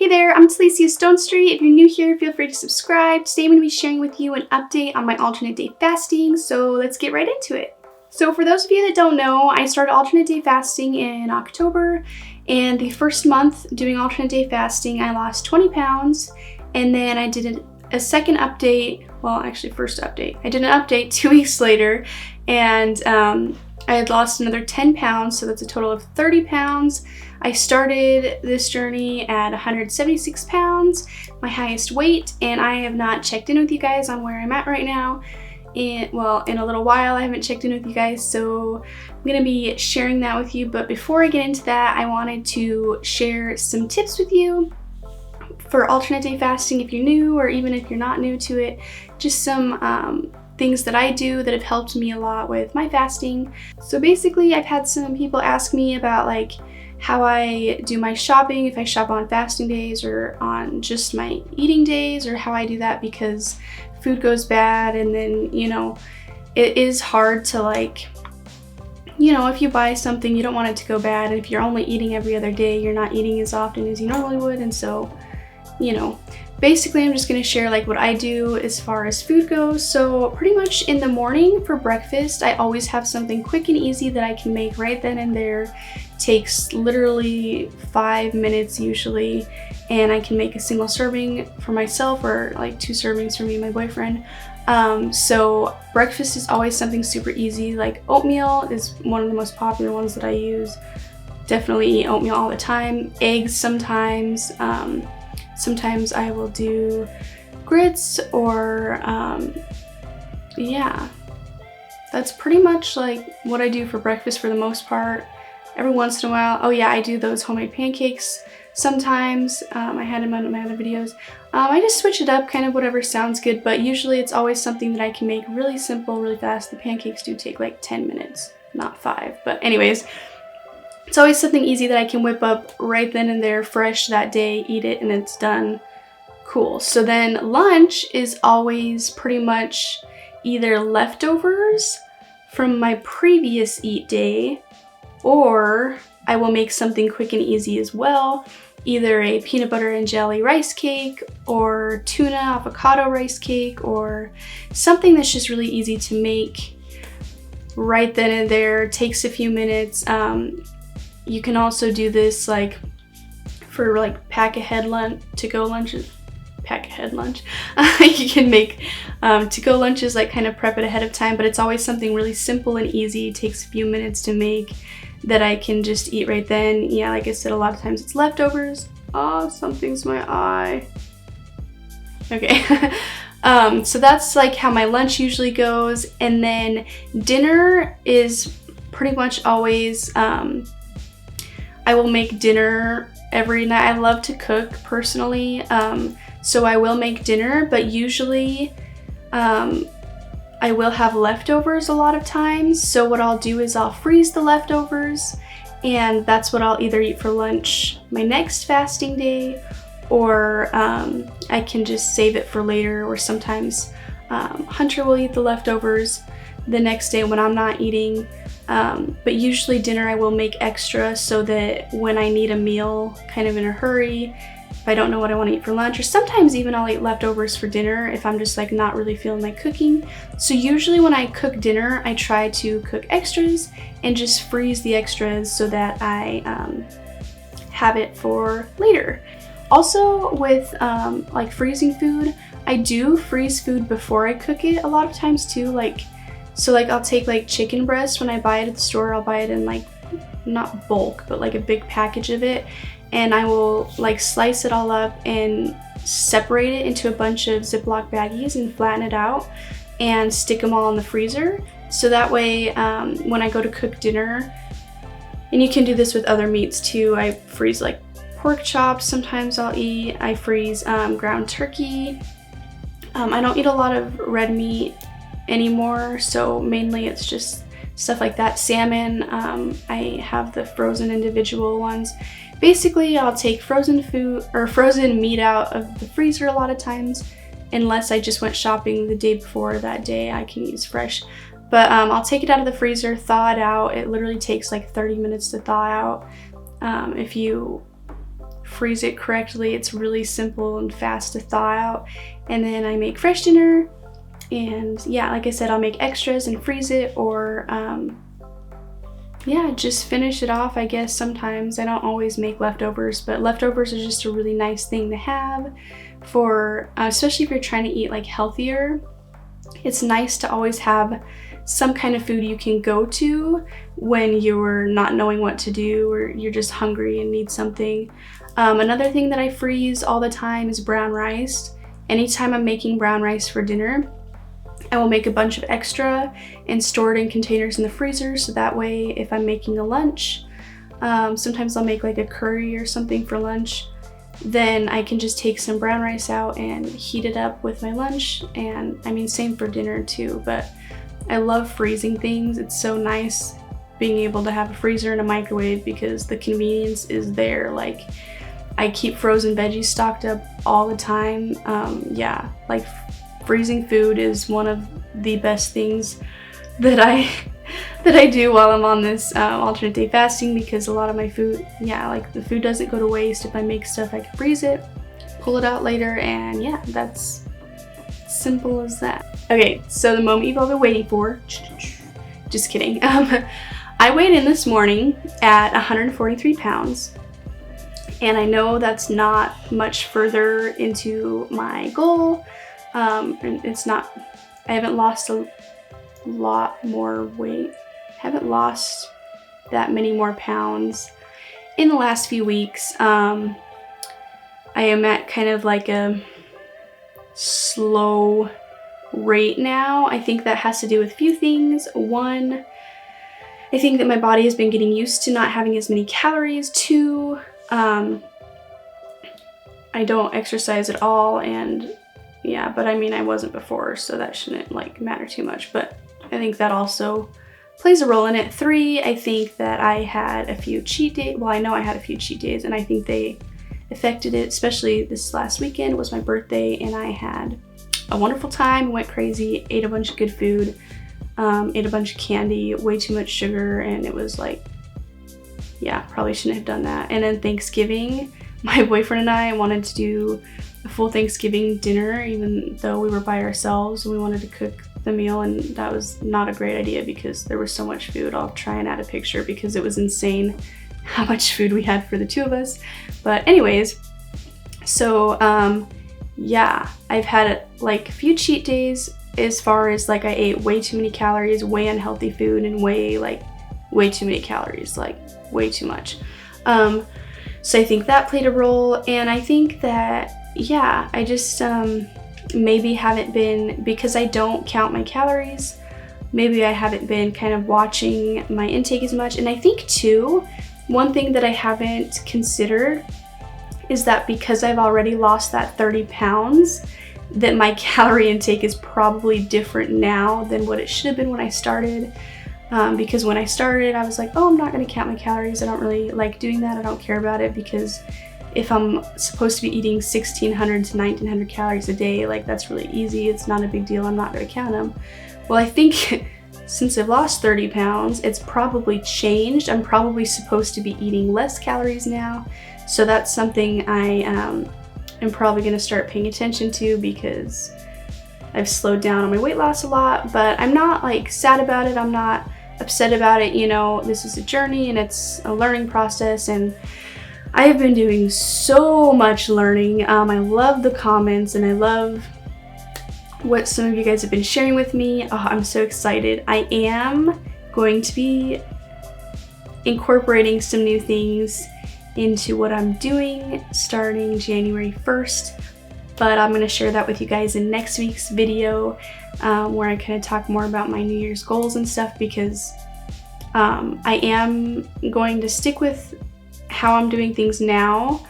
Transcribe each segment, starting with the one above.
Hey there, I'm Taleecia Stonestreet. If you're new here, feel free to subscribe. Today I'm going to be sharing with you an update on my alternate day fasting, so let's get right into it. So for those of you that don't know, I started alternate day fasting in October, and the first month doing alternate day fasting, I lost 20 pounds, and then I did a second update, well actually first update. I did an update 2 weeks later, and I had lost another 10 pounds, so that's a total of 30 pounds. I started this journey at 176 pounds, my highest weight, and I have not checked in with you guys on where I'm at right now. In a little while I haven't checked in with you guys, so I'm going to be sharing that with you. But before I get into that, I wanted to share some tips with you for alternate day fasting if you're new, or even if you're not new to it. Just some things that I do that have helped me a lot with my fasting. So basically, I've had some people ask me about like how I do my shopping, if I shop on fasting days or on just my eating days, or how I do that because food goes bad, and then, you know, it is hard to like, you know, if you buy something, you don't want it to go bad. If you're only eating every other day, you're not eating as often as you normally would, and so, you know, basically I'm just going to share like what I do as far as food goes. So pretty much in the morning for breakfast, I always have something quick and easy that I can make right then and there. Takes literally 5 minutes usually, and I can make a single serving for myself or like 2 servings for me and my boyfriend. So breakfast is always something super easy. Like oatmeal is one of the most popular ones that I use. Definitely eat oatmeal all the time. Eggs sometimes. Sometimes I will do grits, or yeah, that's pretty much like what I do for breakfast for the most part. Every once in a while, oh yeah, I do those homemade pancakes sometimes. I had them in my other videos. I just switch it up, kind of whatever sounds good, but usually it's always something that I can make really simple, really fast. The pancakes do take like 10 minutes, not 5, but anyways. It's always something easy that I can whip up right then and there, fresh that day, eat it, and it's done. Cool. So then lunch is always pretty much either leftovers from my previous eat day, or I will make something quick and easy as well. Either a peanut butter and jelly rice cake, or tuna avocado rice cake, or something that's just really easy to make right then and there. Takes a few minutes. You can also do this like for like pack ahead lunch, to-go lunches. Pack ahead lunch. You can make to-go lunches, like kind of prep it ahead of time, but it's always something really simple and easy. It takes a few minutes to make that I can just eat right then. Yeah, like I said, a lot of times it's leftovers. Oh, something's my eye. Okay. So that's like how my lunch usually goes, and then dinner is pretty much always I will make dinner every night. I love to cook personally, so I will make dinner, but usually I will have leftovers a lot of times. So what I'll do is I'll freeze the leftovers, and that's what I'll either eat for lunch my next fasting day, or I can just save it for later, or sometimes Hunter will eat the leftovers the next day when I'm not eating. But usually dinner I will make extra so that when I need a meal kind of in a hurry, if I don't know what I want to eat for lunch, or sometimes even I'll eat leftovers for dinner if I'm just like not really feeling like cooking. So usually when I cook dinner, I try to cook extras and just freeze the extras so that I have it for later. Also with like freezing food, I do freeze food before I cook it a lot of times too. So like I'll take like chicken breast when I buy it at the store. I'll buy it in like, not bulk, but like a big package of it, and I will like slice it all up and separate it into a bunch of Ziploc baggies and flatten it out and stick them all in the freezer. So that way when I go to cook dinner, and you can do this with other meats too, I freeze like pork chops sometimes I'll eat. I freeze ground turkey. I don't eat a lot of red meat anymore, so mainly it's just stuff like that. Salmon, I have the frozen individual ones. Basically, I'll take frozen food or frozen meat out of the freezer a lot of times, unless I just went shopping the day before. That day I can use fresh, but I'll take it out of the freezer, thaw it out. It literally takes like 30 minutes to thaw out. If you freeze it correctly. It's really simple and fast to thaw out. And then I make fresh dinner, and yeah, like I said, I'll make extras and freeze it, or yeah, just finish it off, I guess. Sometimes I don't always make leftovers, but leftovers are just a really nice thing to have for, especially if you're trying to eat like healthier. It's nice to always have some kind of food you can go to when you're not knowing what to do, or you're just hungry and need something. Another thing that I freeze all the time is brown rice. Anytime I'm making brown rice for dinner, I will make a bunch of extra and store it in containers in the freezer, so that way if I'm making a lunch, sometimes I'll make like a curry or something for lunch, then I can just take some brown rice out and heat it up with my lunch. And I mean, same for dinner too, but I love freezing things. It's so nice being able to have a freezer and a microwave because the convenience is there. Like, I keep frozen veggies stocked up all the time. Yeah, like freezing food is one of the best things that I do while I'm on this alternate day fasting, because a lot of my food, yeah, like the food doesn't go to waste. If I make stuff, I can freeze it, pull it out later, and yeah, that's simple as that. Okay, so the moment you've all been waiting for, just kidding. I weighed in this morning at 143 pounds. And I know that's not much further into my goal. And it's not, I haven't lost a lot more weight. I haven't lost that many more pounds in the last few weeks. I am at kind of like a slow rate now. I think that has to do with a few things. One, I think that my body has been getting used to not having as many calories. Two, I don't exercise at all, and yeah, but I mean, I wasn't before, so that shouldn't like matter too much, but I think that also plays a role in it. Three, I think that I had a few cheat days. Well, I know I had a few cheat days, and I think they affected it, especially this last weekend was my birthday, and I had a wonderful time, went crazy, ate a bunch of good food, ate a bunch of candy, way too much sugar, and it was like, yeah, probably shouldn't have done that. And then Thanksgiving, my boyfriend and I wanted to do a full Thanksgiving dinner, even though we were by ourselves, and we wanted to cook the meal, and that was not a great idea because there was so much food. I'll try and add a picture because it was insane how much food we had for the two of us. But anyways, so yeah, I've had like a few cheat days as far as like I ate way too many calories, way unhealthy food, and way too many calories, like way too much. So I think that played a role, and I think that, yeah, I just maybe haven't been, because I don't count my calories, maybe I haven't been kind of watching my intake as much. And I think too, one thing that I haven't considered is that because I've already lost that 30 pounds, that my calorie intake is probably different now than what it should have been when I started. Because when I started, I was like, oh, I'm not gonna count my calories. I don't really like doing that. I don't care about it, because if I'm supposed to be eating 1,600 to 1,900 calories a day, like that's really easy. It's not a big deal. I'm not gonna count them. Well, I think since I've lost 30 pounds, it's probably changed. I'm probably supposed to be eating less calories now. So that's something I am probably gonna start paying attention to, because I've slowed down on my weight loss a lot, but I'm not like sad about it. I'm not upset about it. You know, this is a journey and it's a learning process, and I have been doing so much learning. I love the comments, and I love what some of you guys have been sharing with me. Oh, I'm so excited. I am going to be incorporating some new things into what I'm doing starting January 1st. But I'm going to share that with you guys in next week's video, where I kind of talk more about my New Year's goals and stuff, because I am going to stick with how I'm doing things now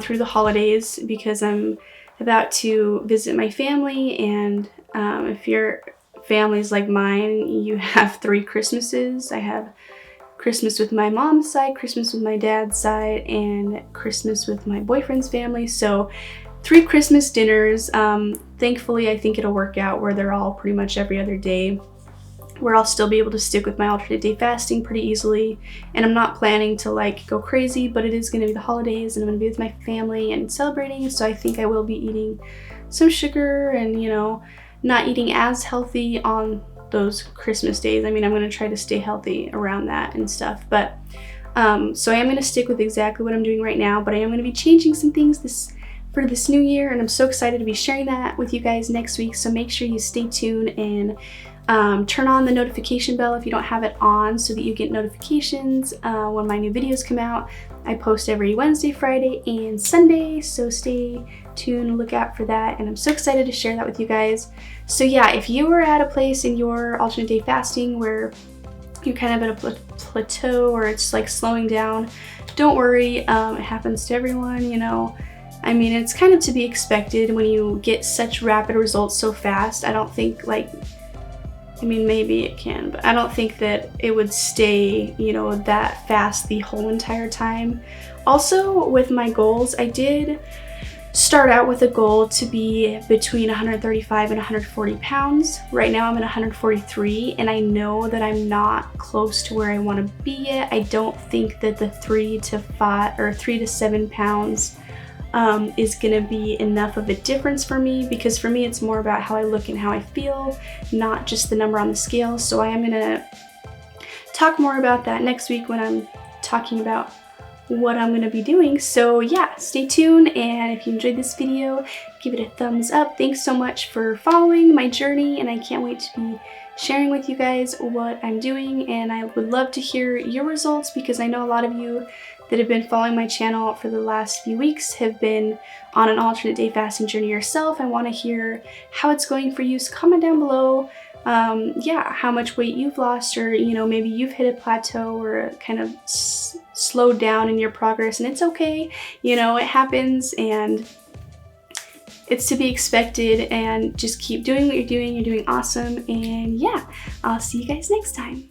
through the holidays, because I'm about to visit my family, and if your family's like mine, you have 3 Christmases. I have Christmas with my mom's side, Christmas with my dad's side, and Christmas with my boyfriend's family. So 3 Christmas dinners. Thankfully, I think it'll work out where they're all pretty much every other day. where I'll still be able to stick with my alternate day fasting pretty easily. And I'm not planning to like go crazy, but it is going to be the holidays and I'm going to be with my family and celebrating. So I think I will be eating some sugar and, you know, not eating as healthy on those Christmas days. I mean, I'm going to try to stay healthy around that and stuff. But so I am going to stick with exactly what I'm doing right now, but I am going to be changing some things for this new year, and I'm so excited to be sharing that with you guys next week. So make sure you stay tuned and turn on the notification bell if you don't have it on so that you get notifications when my new videos come out. I post every Wednesday, Friday, and Sunday, so stay tuned and look out for that, and I'm so excited to share that with you guys. So yeah, if you are at a place in your alternate day fasting where you're kind of at a plateau or it's like slowing down, don't worry, it happens to everyone, you know. I mean, it's kind of to be expected when you get such rapid results so fast. I don't think like, I mean, maybe it can, but I don't think that it would stay, you know, that fast the whole entire time. Also, with my goals, I did start out with a goal to be between 135 and 140 pounds. Right now I'm at 143, and I know that I'm not close to where I want to be yet. I don't think that the 3 to 7 pounds is gonna be enough of a difference for me, because for me it's more about how I look and how I feel, not just the number on the scale. So I am gonna talk more about that next week when I'm talking about what I'm gonna be doing. So yeah, stay tuned, and if you enjoyed this video, give it a thumbs up. Thanks so much for following my journey, and I can't wait to be sharing with you guys what I'm doing, and I would love to hear your results, because I know a lot of you that have been following my channel for the last few weeks have been on an alternate day fasting journey yourself. I want to hear how it's going for you, so comment down below yeah, how much weight you've lost, or you know, maybe you've hit a plateau or kind of slowed down in your progress, and it's okay, you know, it happens and it's to be expected, and just keep doing what you're doing awesome. And yeah, I'll see you guys next time.